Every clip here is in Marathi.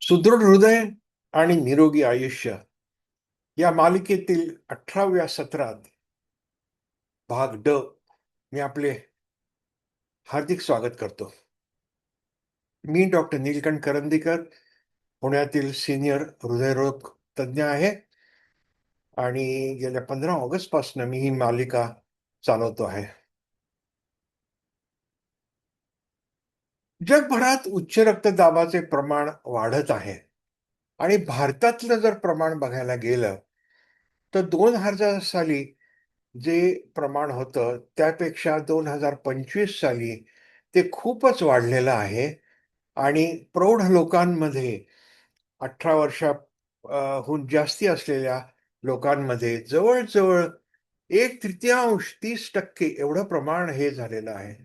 सुदृढ हृदय आणि निरोगी आयुष्य या मालिकेतील 18व्या सत्रात भाग ड मी आपले हार्दिक स्वागत करतो. मी डॉक्टर नीलकंठ करंदीकर, पुण्यातील सिनियर हृदयरोग तज्ज्ञ आहे आणि गेल्या 15 ऑगस्ट पासून मी ही मालिका चालवतो आहे. जगभरात उच्च रक्तदाबाचे प्रमाण वाढत आहे आणि भारतातलं जर प्रमाण बघायला गेलं तर 2000 साली जे प्रमाण होतं त्यापेक्षा 2025 साली ते खूपच वाढलेलं आहे आणि प्रौढ लोकांमध्ये 18 वर्षाहून जास्ती असलेल्या लोकांमध्ये जवळजवळ 1/3 30% एवढं प्रमाण हे झालेलं आहे.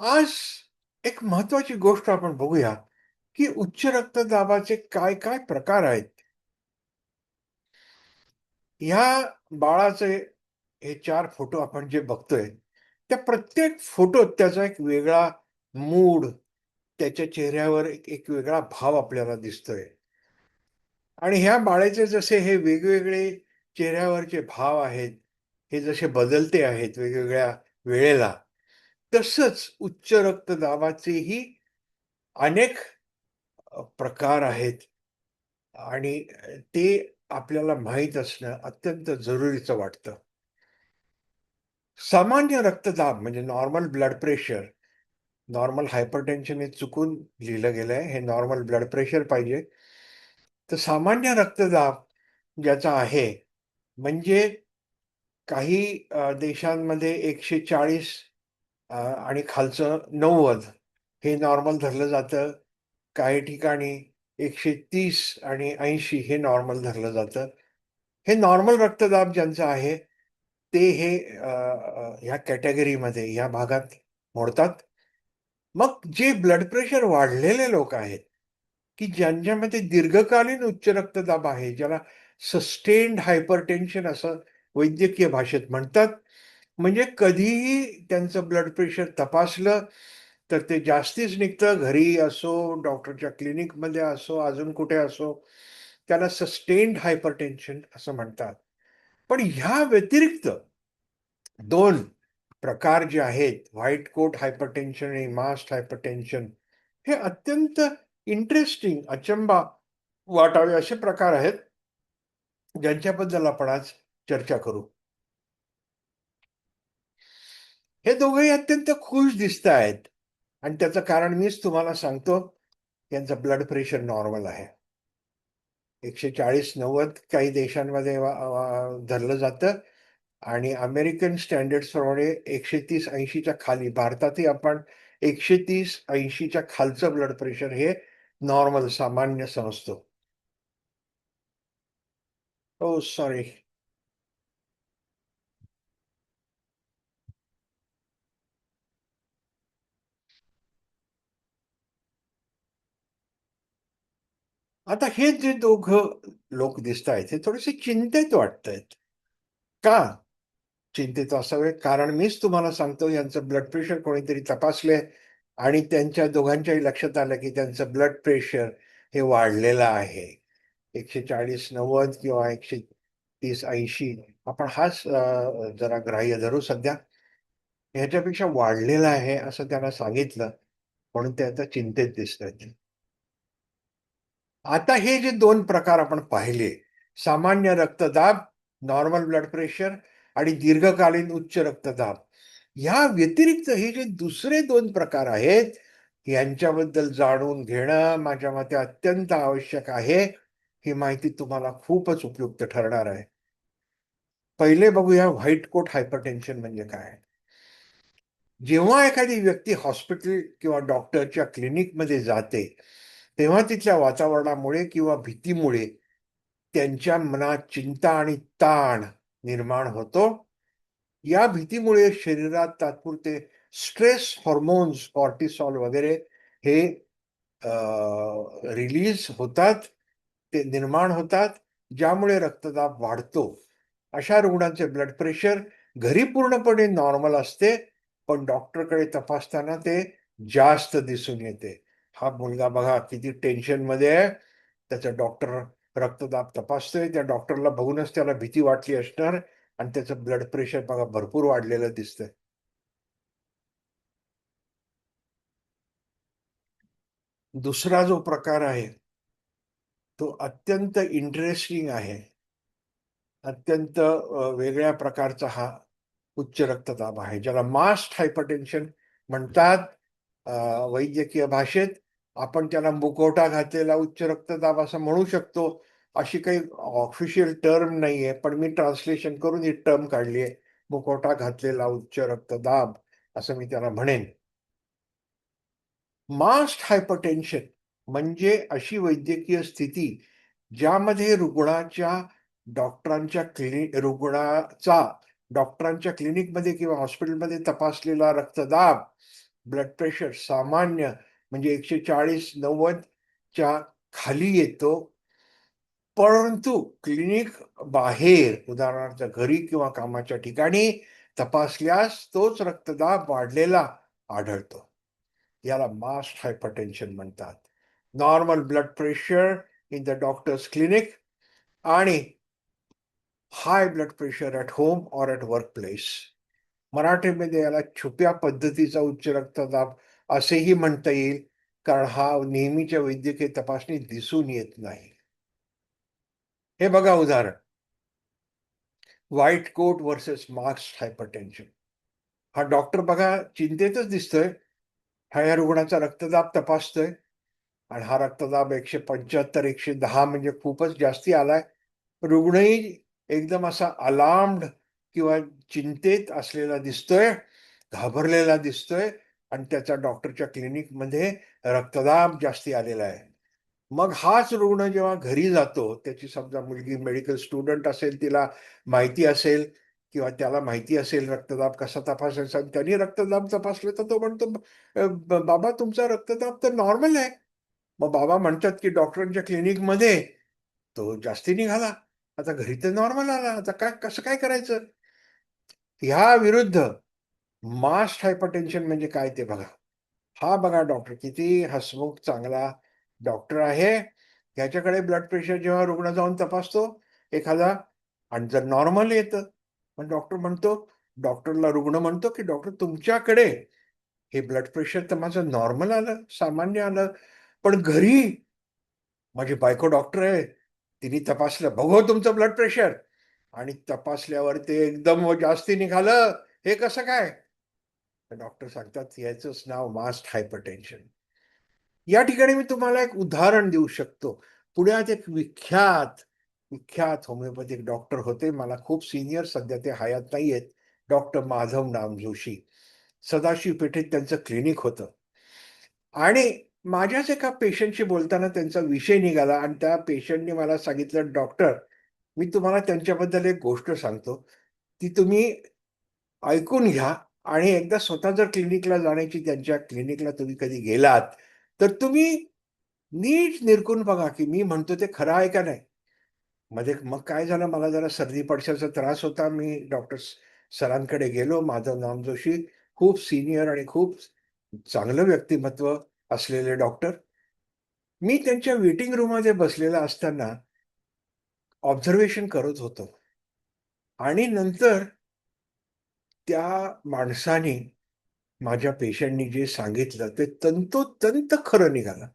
आज एक महत्वाची गोष्ट आपण बघूया की उच्च रक्तदाबाचे काय काय प्रकार आहेत. ह्या बाळाचे हे 4 फोटो आपण जे बघतोय त्या प्रत्येक फोटोत त्याचा एक वेगळा मूड, त्याच्या चेहऱ्यावर एक एक वेगळा भाव आपल्याला दिसतोय आणि ह्या बाळाचे जसे हे वेगवेगळे चेहऱ्यावरचे भाव आहेत, हे जसे बदलते आहेत वेगवेगळ्या वेळेला, तसंच उच्च रक्तदाबाचेही अनेक प्रकार आहेत आणि ते आपल्याला माहीत असणं अत्यंत जरुरीचं वाटतं. सामान्य रक्तदाब म्हणजे normal blood pressure, normal hypertension हे चुकून लिहिलं गेलंय. हे नॉर्मल ब्लड प्रेशर पाहिजे. तर सामान्य रक्तदाब ज्याचा आहे म्हणजे काही देशांमध्ये 140 आणि खालचं 90 हे नॉर्मल धरलं जातं. काही ठिकाणी 130 आणि 80 हे नॉर्मल धरलं जातं. हे नॉर्मल रक्तदाब ज्यांचं आहे ते हे ह्या कॅटेगरीमध्ये ह्या भागात मोडतात. मग जे ब्लड प्रेशर वाढलेले लोक आहेत, की ज्यांच्यामध्ये दीर्घकालीन उच्च रक्तदाब आहे, ज्याला सस्टेन्ड हायपरटेन्शन असं वैद्यकीय भाषेत म्हणतात. म्हणजे कधीही त्यांचं ब्लड प्रेशर तपासलं तर ते जास्तीच निघतं. घरी असो, डॉक्टरच्या क्लिनिकमध्ये असो, अजून कुठे असो, त्याला सस्टेन्ड हायपरटेन्शन असं म्हणतात. पण ह्या व्यतिरिक्त 2 प्रकार जे आहेत, व्हाईट कोट हायपरटेन्शन आणि मास्ड हायपरटेन्शन, हे अत्यंत इंटरेस्टिंग, अचंबा वाटावे असे प्रकार आहेत, ज्यांच्याबद्दल आपण आज चर्चा करू. हे दोघंही अत्यंत खुश दिसतायत आणि त्याचं कारण मीच तुम्हाला सांगतो. यांचं ब्लड प्रेशर नॉर्मल आहे. 140-90 काही देशांमध्ये धरलं जातं आणि अमेरिकन स्टँडर्ड्स प्रमाणे 130-80च्या खाली. भारतातही आपण 130-80च्या खालचं ब्लड प्रेशर हे नॉर्मल सामान्य समजतो. Oh sorry. आता हे जे दोघं लोक दिसतायत हे थोडेसे चिंतेत वाटतायत. का चिंतेत असावे? कारण मीच तुम्हाला सांगतो, यांचं ब्लड प्रेशर कोणीतरी तपासले आणि त्यांच्या दोघांच्याही लक्षात आलं की त्यांचं ब्लड प्रेशर हे वाढलेलं आहे. 140-90 किंवा 130-80 आपण हाच जरा ग्राह्य धरू सध्या. ह्याच्यापेक्षा वाढलेलं आहे असं त्यांना सांगितलं, म्हणून ते आता चिंतेत दिसतायत. आता हे जे 2 प्रकार आपण पाहिले, सामान्य रक्तदाब, नॉर्मल ब्लड प्रेशर आणि दीर्घकालीन उच्च रक्तदाब. ह्या व्यतिरिक्त हे जे दुसरे 2 प्रकार आहेत, यांच्याबद्दल जाणून घेणं माझ्या मते अत्यंत आवश्यक आहे. ही माहिती तुम्हाला खूपच उपयुक्त ठरणार आहे. पहिले बघूया व्हाईट कोट हायपरटेन्शन म्हणजे काय? जेव्हा एखादी व्यक्ती हॉस्पिटल किंवा डॉक्टरच्या क्लिनिकमध्ये जाते, तेव्हा तिथल्या वातावरणामुळे किंवा भीतीमुळे त्यांच्या मनात चिंता आणि ताण निर्माण होतो. या भीतीमुळे शरीरात तात्पुरते स्ट्रेस हॉर्मोन्स, कॉर्टिसॉल वगैरे हे रिलीज होतात, ते निर्माण होतात, ज्यामुळे रक्तदाब वाढतो. अशा रुग्णांचे ब्लड प्रेशर घरी पूर्णपणे नॉर्मल असते, पण डॉक्टरकडे तपासताना ते जास्त दिसून येते. हा मुलगा बघा किती टेन्शन मध्ये आहे. त्याचा डॉक्टर रक्तदाब तपासतोय. त्या डॉक्टरला बघूनच त्याला भीती वाटली असणार आणि त्याचं ब्लड प्रेशर बघा भरपूर वाढलेलं दिसतंय. दुसरा जो प्रकार आहे तो अत्यंत इंटरेस्टिंग आहे. अत्यंत वेगळ्या प्रकारचा हा उच्च रक्तदाब आहे, ज्याला मास्ड हायपरटेन्शन म्हणतात. अ, वैद्यकीय भाषेत आपण त्याला मुखवटा घातलेला उच्च रक्तदाब असं म्हणू शकतो. अशी काही ऑफिशियल टर्म नाहीये, पण मी ट्रान्सलेशन करून ही टर्म काढली आहे. मुखवटा घातलेला उच्च रक्तदाब असं मी त्याला म्हणेन. मास्ड हायपरटेन्शन म्हणजे अशी वैद्यकीय स्थिती ज्यामध्ये रुग्णाचा डॉक्टरांच्या क्लिनिकमध्ये किंवा हॉस्पिटलमध्ये तपासलेला रक्तदाब, ब्लड प्रेशर सामान्य म्हणजे 140-90 च्या खाली येतो. परंतु क्लिनिक बाहेर उदाहरणार्थ घरी किंवा कामाच्या ठिकाणी तपासल्यास तोच रक्तदाब वाढलेला आढळतो. याला मास्ड हायपरटेन्शन म्हणतात. Normal blood pressure in the doctor's clinic आणि high blood pressure at home or at work place. मराठीमध्ये याला छुप्या पद्धतीचा उच्च रक्तदाब असेही म्हणता येईल, कारण हा नेहमीच्या वैद्यकीय तपासणीत दिसून येत नाही. हे बघा उदाहरण, white coat versus mask hypertension. हा डॉक्टर बघा चिंतेतच दिसतोय. हा या रुग्णाचा रक्तदाब तपासतोय आणि हा रक्तदाब 175 110 म्हणजे खूपच जास्ती आलाय. रुग्णही एकदम असा अलार्म्ड किंवा चिंतेत असलेला दिसतोय, घाबरलेला दिसतोय आणि त्याचा डॉक्टरच्या क्लिनिकमध्ये रक्तदाब जास्ती आलेला आहे. मग हाच रुग्ण जेव्हा घरी जातो, त्याची समजा मुलगी मेडिकल स्टुडंट असेल, तिला माहिती असेल किंवा त्याला माहिती असेल रक्तदाब कसा तपासायचा आणि त्यांनी रक्तदाब तपासलं तर तो म्हणतो, बाबा तुमचा रक्तदाब तर नॉर्मल आहे." मग बाबा म्हणतात, की डॉक्टरांच्या क्लिनिकमध्ये तो जास्ती निघाला. आता घरी तर नॉर्मल आला. आता काय कसं काय करायचं? ह्या विरुद्ध मास्ड हायपरटेन्शन म्हणजे काय ते बघा. हा बघा डॉक्टर किती हसमुख चांगला डॉक्टर आहे. ह्याच्याकडे ब्लड प्रेशर जेव्हा रुग्ण जाऊन तपासतो एखादा आणि जर नॉर्मल येतं, पण डॉक्टरला रुग्ण म्हणतो, की "डॉक्टर तुमच्याकडे हे ब्लड प्रेशर तर माझं नॉर्मल आलं, सामान्य आलं. पण घरी माझी बायको डॉक्टर आहे. तिने तपासलं, "बघू तुमचं ब्लड प्रेशर." आणि तपासल्यावर ते एकदम जास्ती निघालं. हे कसं काय? तर डॉक्टर सांगतात, "याचंच नाव मास्ड हायपरटेन्शन." या ठिकाणी मी तुम्हाला एक उदाहरण देऊ शकतो. पुण्यात एक विख्यात होमिओपॅथिक डॉक्टर होते. मला खूप सीनियर सध्या ते हयात नाहीयेत. डॉक्टर माधव नामजोशी. सदाशिव पेठेत त्यांचं क्लिनिक होतं. आणि माझ्याच एका पेशंटशी बोलताना त्यांचा विषय निघाला आणि त्या पेशंटने मला सांगितलं, "डॉक्टर, मी तुम्हाला त्यांच्याबद्दल एक गोष्ट सांगतो. ती तुम्ही ऐकून घ्या आणि एकदा स्वतः जर क्लिनिकला जाण्याची त्यांच्या क्लिनिकला तुम्ही कधी गेलात, तर तुम्ही नीट निरखून बघा, की मी म्हणतो ते खरं आहे का नाही?" मध्ये मग काय झालं, मला जरा सर्दी पडशाचा त्रास होता. मी डॉक्टर सरांकडे गेलो. माधव नामजोशी खूप सीनियर आणि खूप चांगलं व्यक्तिमत्व असलेले डॉक्टर. मी त्यांच्या वेटिंग रूममध्ये बसलेला असताना ऑब्झर्वेशन करत होतो आणि नंतर त्या माणसाने, माझ्या पेशंटनी जे सांगितलं ते तंतोतंत खरं निघालं.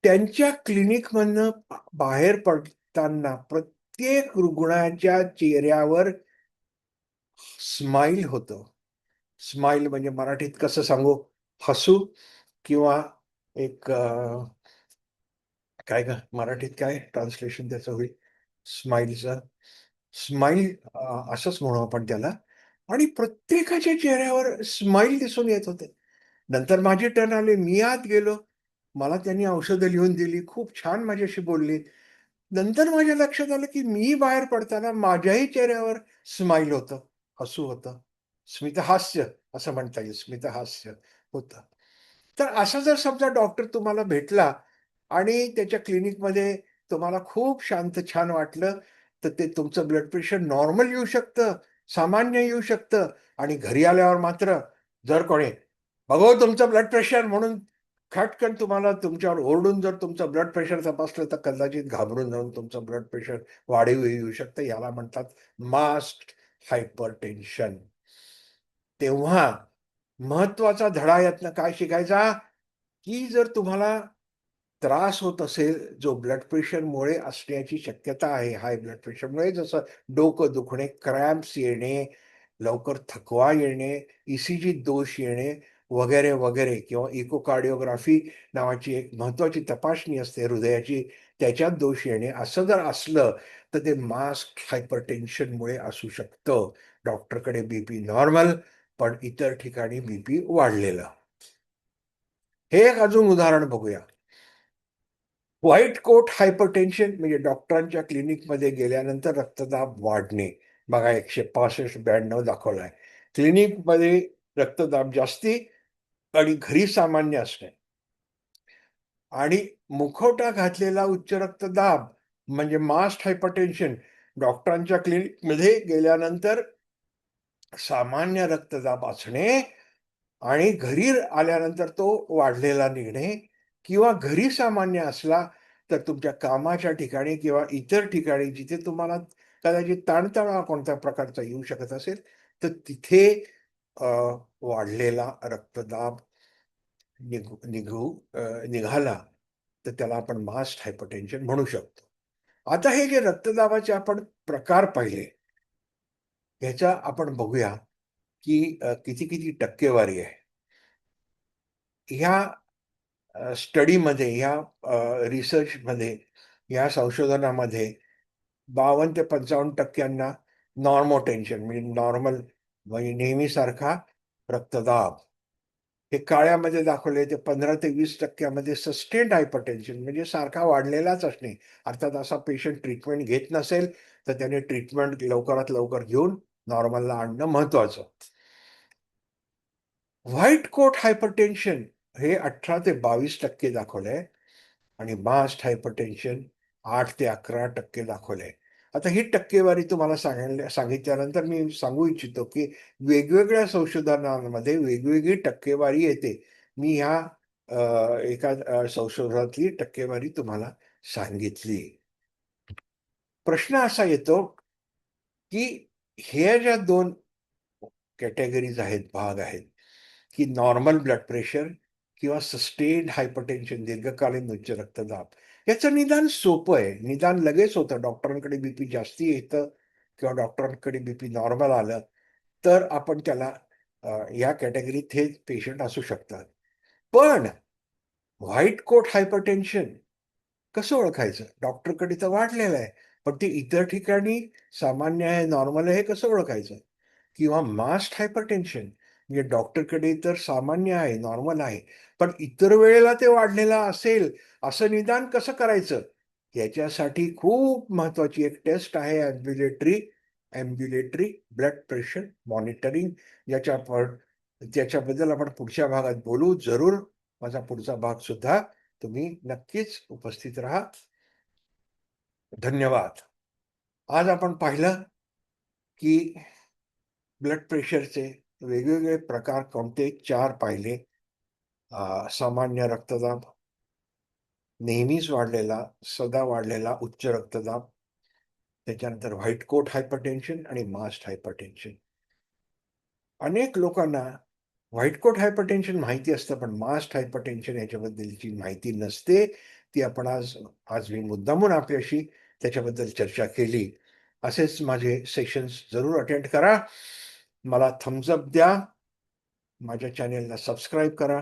त्यांच्या क्लिनिकमधनं बाहेर पडताना प्रत्येक रुग्णाच्या चेहऱ्यावर स्माईल होतं. स्माईल म्हणजे मराठीत कसं सांगू? हसू किंवा एक काय गं मराठीत काय ट्रान्सलेशन त्याचं होईल स्माईलचं? स्माईल असंच म्हणू आपण त्याला. आणि प्रत्येकाच्या चेहऱ्यावर स्माईल दिसून येत होते. नंतर माझी टर्न आली. मी आत गेलो. मला त्यांनी औषधं लिहून दिली. खूप छान माझ्याशी बोलले. नंतर माझ्या लक्षात आलं, की मी बाहेर पडताना माझ्याही चेहऱ्यावर स्माईल होतं, हसू होतं. स्मितहास्य असं म्हणता येईल. स्मितहास्य होतं. तर असा जर समजा डॉक्टर तुम्हाला भेटला आणि त्याच्या क्लिनिकमध्ये तुम्हाला खूप शांत छान वाटलं, तर ते तुमचं ब्लड प्रेशर नॉर्मल येऊ शकतं, सामान्य येऊ शकतं आणि घरी आल्यावर मात्र जर कोणी, "बघू तुमचं ब्लड प्रेशर" म्हणून खटकन तुम्हाला तुमच्यावर ओरडून जर तुमचं ब्लड प्रेशर तपासलं तर कदाचित घाबरून जाऊन तुमचं ब्लड प्रेशर वाढीव येऊ शकतं. याला म्हणतात मास्क्ड हायपरटेन्शन. तेव्हा महत्वाचा धडा यातनं काय शिकायचा, की जर तुम्हाला त्रास होत असेल, जो ब्लड प्रेशरमुळे असण्याची शक्यता आहे, हाय ब्लड प्रेशरमुळे, जसं डोकं दुखणे, क्रॅम्प्स येणे, लवकर थकवा येणे, ईसीजी दोष येणे वगैरे वगैरे, किंवा इकोकार्डिओग्राफी नावाची एक महत्वाची तपासणी असते हृदयाची, त्याच्यात दोष येणे, असं जर असलं तर ते मास्क हायपरटेन्शनमुळे असू शकतं. डॉक्टरकडे बीपी नॉर्मल, पण इतर ठिकाणी बीपी वाढलेलं. हे एक अजून उदाहरण बघूया. व्हाईट कोट हायपरटेन्शन म्हणजे डॉक्टरांच्या क्लिनिकमध्ये गेल्यानंतर रक्तदाब वाढणे. बघा 165-92 दाखवलाय. क्लिनिकमध्ये रक्तदाब जास्ती आणि घरी सामान्य असणे. आणि मुखवटा घातलेला उच्च रक्तदाब म्हणजे मास्ड हायपरटेन्शन डॉक्टरांच्या क्लिनिकमध्ये गेल्यानंतर सामान्य रक्तदाब असणे आणि घरी आल्यानंतर तो वाढलेला निघणे, किंवा घरी सामान्य असला तर तुमच्या कामाच्या ठिकाणी किंवा इतर ठिकाणी जिथे तुम्हाला कदाचित ताणतणाव कोणत्या प्रकारचा येऊ शकत असेल, तर तिथे अ, वाढलेला रक्तदाब निघू निघू निघाला तर त्याला आपण मास्ड हायपरटेन्शन म्हणू शकतो. आता हे जे रक्तदाबाचे आपण प्रकार पाहिले, ह्याच्या आपण बघूया की किती किती टक्केवारी आहे. ह्या स्टडीमध्ये, ह्या रिसर्चमध्ये, या संशोधनामध्ये 52 ते 55% नॉर्मोटेन्शन म्हणजे नॉर्मल, म्हणजे नेहमीसारखा रक्तदाब. हे काळ्यामध्ये दाखवले ते 15 ते 20% सस्टेन्ड हायपरटेन्शन म्हणजे सारखा वाढलेलाच असणे. अर्थात असा पेशंट ट्रीटमेंट घेत नसेल तर त्याने ट्रीटमेंट लवकरात लवकर घेऊन नॉर्मलला आणणं महत्वाचं. व्हाईट कोट हायपरटेन्शन हे 18 ते 22% दाखवलंय आणि मास्ड हायपरटेन्शन 8 ते 11% दाखवलंय. आता ही टक्केवारी तुम्हाला सांगितल्यानंतर मी सांगू इच्छितो की वेगवेगळ्या संशोधनांमध्ये वेगवेगळी टक्केवारी येते. मी ह्या एका संशोधनातली टक्केवारी तुम्हाला सांगितली. प्रश्न असा येतो की हे ज्या दोन कॅटेगरीज आहेत, भाग आहेत, की नॉर्मल ब्लड प्रेशर किंवा सस्टेन्ड हायपरटेन्शन, दीर्घकालीन उच्च रक्तदाब, याचं निदान सोपं आहे. निदान लगेच होतं. डॉक्टरांकडे बीपी जास्ती येतं किंवा डॉक्टरांकडे बीपी नॉर्मल आलं तर आपण त्याला या कॅटेगरीत हे पेशंट असू शकतात. पण व्हाईट कोट हायपरटेन्शन कसं ओळखायचं? डॉक्टरकडे तर वाढलेलं आहे, पण ते इतर ठिकाणी सामान्य आहे, नॉर्मल आहे, हे कसं ओळखायचं? किंवा मास्ड हायपरटेन्शन म्हणजे डॉक्टरकडे तर सामान्य आहे, नॉर्मल आहे, पण इतर वेळेला ते वाढलेलं असेल, असं निदान कसं करायचं? याच्यासाठी खूप महत्वाची एक टेस्ट आहे, अँब्युलेटरी ब्लड प्रेशर मॉनिटरिंग, ज्याच्याबद्दल आपण पुढच्या भागात बोलू जरूर. माझा पुढचा भाग सुद्धा तुम्ही नक्कीच उपस्थित राहा. धन्यवाद. आज आपण पाहिलं की ब्लड प्रेशरचे वेगवेगळे प्रकार कोणते 4 पाहिले. सामान्य रक्तदाब, नेहमीच वाढलेला, सदा वाढलेला उच्च रक्तदाब, त्याच्यानंतर व्हाईट कोट हायपरटेन्शन आणि मास्ड हायपरटेन्शन. अनेक लोकांना व्हाईट कोट हायपरटेन्शन माहिती असतं, पण मास्ड हायपरटेन्शन याच्याबद्दलची माहिती नसते. ती आपण आज आज मी मुद्दामून आपल्याशी त्याच्याबद्दल चर्चा केली. असेच माझे सेशन्स जरूर अटेंड करा. मला थम्स अप द्या. माझ्या चॅनेलला सबस्क्राईब करा.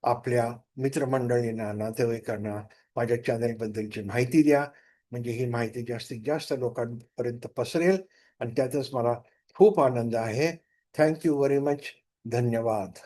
आपल्या मित्रमंडळींना, नातेवाईकांना माझ्या चॅनेलबद्दलची माहिती द्या. म्हणजे ही माहिती जास्तीत जास्त लोकांपर्यंत पसरेल आणि त्यातच मला खूप आनंद आहे. Thank you very much. धन्यवाद.